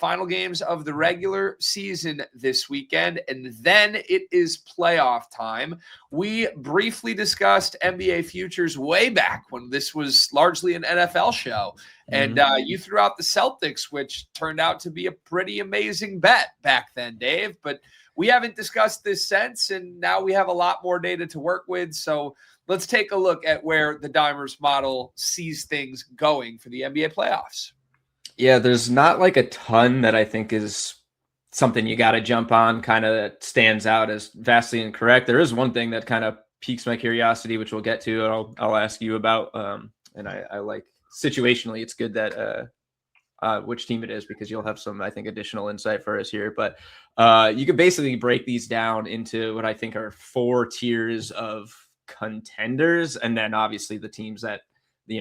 final games of the regular season this weekend, and then it is playoff time. We briefly discussed NBA futures way back when this was largely an NFL show, and you threw out the Celtics, which turned out to be a pretty amazing bet back then, Dave. But we haven't discussed this since, and now we have a lot more data to work with. So let's take a look at where the Dimers model sees things going for the NBA playoffs. Yeah, there's not like a ton that I think is something you got to jump on, kind of that stands out as vastly incorrect. There is one thing that kind of piques my curiosity, which we'll get to, and I'll ask you about. And I like situationally, it's good that which team it is, because you'll have some, I think, additional insight for us here. But you could basically break these down into what I think are 4 tiers of contenders, and then obviously the teams that, the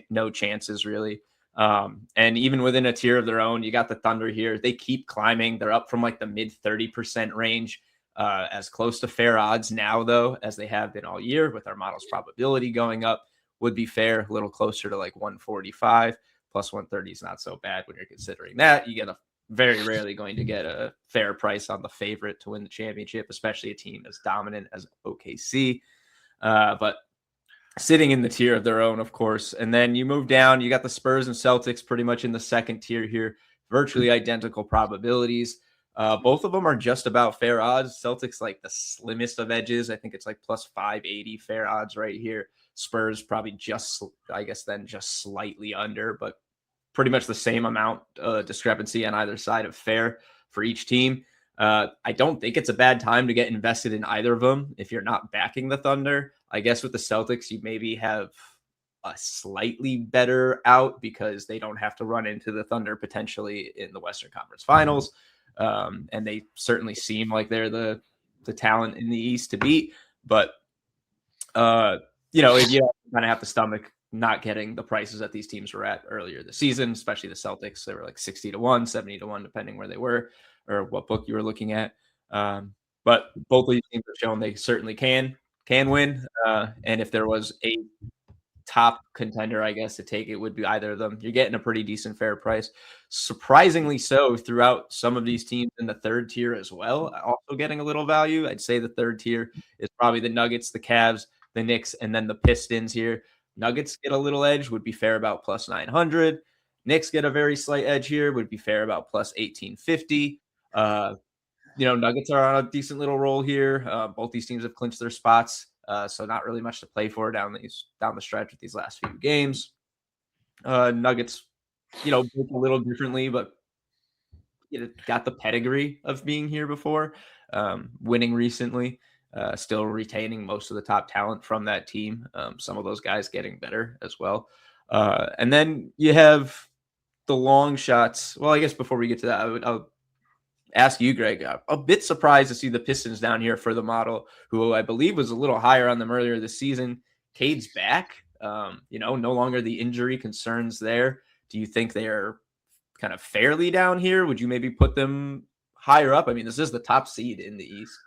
no chances really. And even within a tier of their own, you got the Thunder here. They keep climbing. They're up from like the mid 30% range, as close to fair odds now, though, as they have been all year, with our model's probability going up. Would be fair, a little closer to like 145. Plus 130 is not so bad when you're considering that. You get very rarely going to get a fair price on the favorite to win the championship, especially a team as dominant as OKC. But sitting in the tier of their own, of course. And then you move down, you got the Spurs and Celtics pretty much in the second tier here, virtually identical probabilities. Both of them are just about fair odds. Celtics like the slimmest of edges. I think it's like plus 580 fair odds right here. Spurs probably just slightly under, but pretty much the same amount discrepancy on either side of fair for each team. I don't think it's a bad time to get invested in either of them if you're not backing the Thunder. I guess with the Celtics, you maybe have a slightly better out because they don't have to run into the Thunder potentially in the Western Conference Finals. And they certainly seem like they're the talent in the East to beat. But, you kind of have to stomach not getting the prices that these teams were at earlier this season, especially the Celtics. They were like 60-1, 70-1, depending where they were or what book you were looking at. But both of these teams have shown they certainly can win. And if there was a top contender, I guess, to take, it would be either of them. You're getting a pretty decent fair price. Surprisingly so throughout some of these teams in the third tier as well, also getting a little value. I'd say the third tier is probably the Nuggets, the Cavs, the Knicks, and then the Pistons here. Nuggets get a little edge, would be fair about plus 900. Knicks get a very slight edge here, would be fair about plus 1850. Nuggets are on a decent little roll here. Both these teams have clinched their spots, so not really much to play for down the stretch with these last few games. Nuggets, built a little differently, but got the pedigree of being here before, winning recently, still retaining most of the top talent from that team. Some of those guys getting better as well. And then you have the long shots. Well, I guess before we get to that, I'll ask you, Greg. A bit surprised to see the Pistons down here for the model, who I believe was a little higher on them earlier this season. Cade's back. No longer the injury concerns there. Do you think they are kind of fairly down here? Would you maybe put them higher up? I mean, this is the top seed in the East.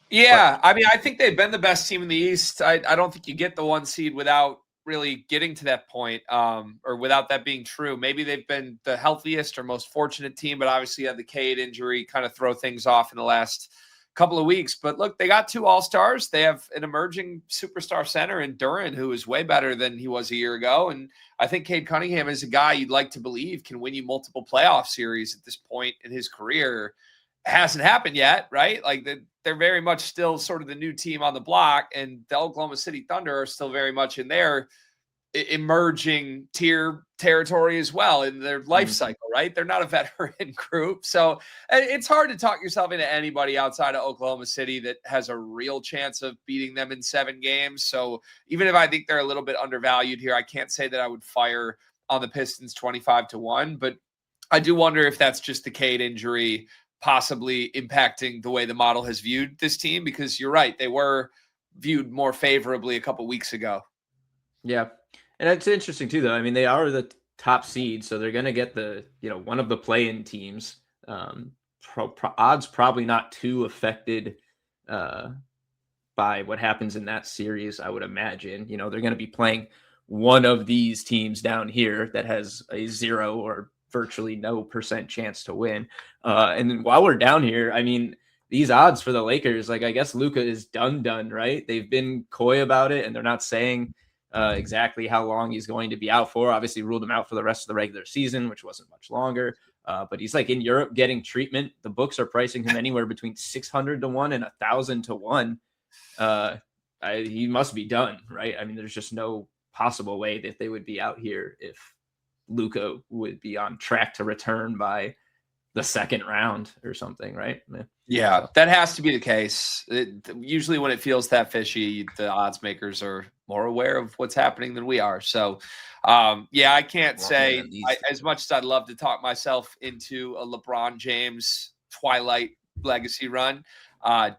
Yeah, I mean, I think they've been the best team in the East. I don't think you get the 1 seed without really getting to that point, or without that being true. Maybe they've been the healthiest or most fortunate team, but obviously had the Cade injury kind of throw things off in the last couple of weeks. But look, they got 2 All-Stars. They have an emerging superstar center in Duran, who is way better than he was a year ago. And I think Cade Cunningham is a guy you'd like to believe can win you multiple playoff series at this point in his career. It hasn't happened yet, right? Like they're very much still sort of the new team on the block, and the Oklahoma City Thunder are still very much in their emerging tier territory as well in their life cycle, right? They're not a veteran group. So it's hard to talk yourself into anybody outside of Oklahoma City that has a real chance of beating them in 7 games. So even if I think they're a little bit undervalued here, I can't say that I would fire on the Pistons 25-1, but I do wonder if that's just the Cade injury possibly impacting the way the model has viewed this team, because you're right, they were viewed more favorably a couple weeks ago. Yeah. And it's interesting too, though. I mean, they are the top seed, so they're going to get one of the play-in teams. Odds probably not too affected by what happens in that series, I would imagine. They're going to be playing one of these teams down here that has a 0 or virtually no % chance to win. And then while we're down here, I mean, these odds for the Lakers, like I guess Luka is done, right? They've been coy about it, and they're not saying exactly how long he's going to be out for. Obviously, ruled him out for the rest of the regular season, which wasn't much longer. But he's like in Europe getting treatment. The books are pricing him anywhere between 600 to 1 and 1,000 to 1. He must be done, right? I mean, there's just no possible way that they would be out here if Luka would be on track to return by the second round or something, right? Yeah, that has to be the case. Usually when it feels that fishy, the odds makers are more aware of what's happening than we are. So, I can't say as much as I'd love to talk myself into a LeBron James Twilight legacy run.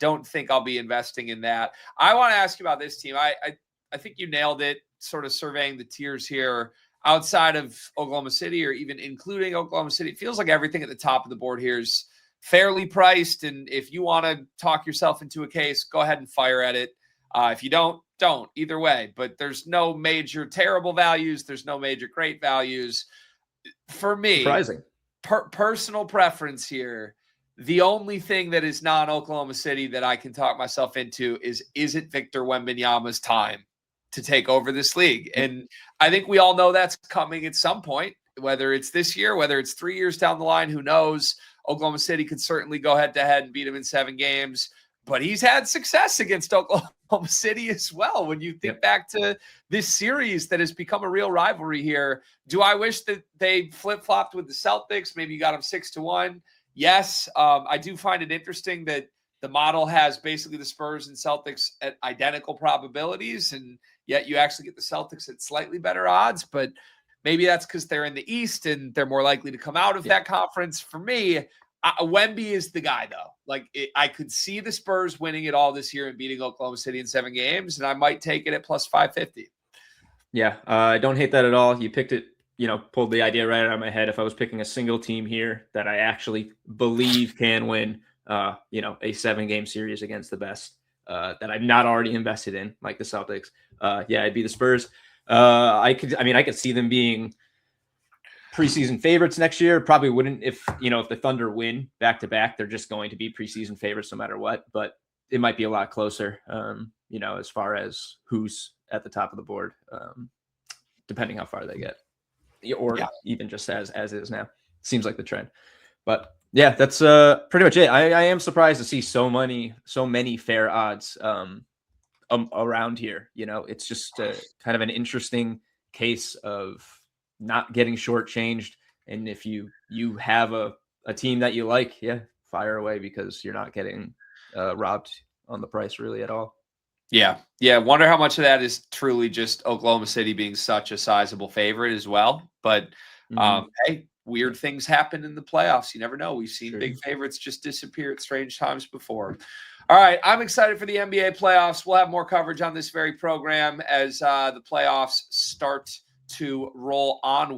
Don't think I'll be investing in that. I want to ask you about this team. I think you nailed it, sort of surveying the tiers here. Outside of Oklahoma City, or even including Oklahoma City, it feels like everything at the top of the board here is fairly priced. And if you want to talk yourself into a case, go ahead and fire at it. If you don't either way. But there's no major terrible values. There's no major great values. For me, surprising. Personal preference here, the only thing that is non-Oklahoma City that I can talk myself into is it Victor Wembanyama's time to take over this league? And I think we all know that's coming at some point, whether it's this year, whether it's 3 years down the line, who knows? Oklahoma City could certainly go head to head and beat him in 7 games, but he's had success against Oklahoma City as well. When you think back to this series that has become a real rivalry here, do I wish that they flip-flopped with the Celtics? Maybe you got them 6-1. Yes. I do find it interesting that the model has basically the Spurs and Celtics at identical probabilities, and yet you actually get the Celtics at slightly better odds. But maybe that's because they're in the East and they're more likely to come out of that conference. For me, Wemby is the guy, though. Like, I could see the Spurs winning it all this year and beating Oklahoma City in 7 games, and I might take it at plus 550. Yeah, I don't hate that at all. You picked it, pulled the idea right out of my head. If I was picking a single team here that I actually believe can win, a 7-game series against the best that I'm not already invested in, like the Celtics, it'd be the Spurs. I could see them being preseason favorites next year. Probably wouldn't if the Thunder win back to back. They're just going to be preseason favorites no matter what. But it might be a lot closer, as far as who's at the top of the board, depending how far they get, or even just as is now. Seems like the trend. But yeah, that's pretty much it. I am surprised to see so many fair odds around here. It's just kind of an interesting case of not getting shortchanged. And if you have a team that you like, fire away, because you're not getting robbed on the price really at all. Yeah. Wonder how much of that is truly just Oklahoma City being such a sizable favorite as well. But hey, weird things happen in the playoffs. You never know. We've seen big favorites just disappear at strange times before. All right, I'm excited for the NBA playoffs. We'll have more coverage on this very program as the playoffs start to roll onward.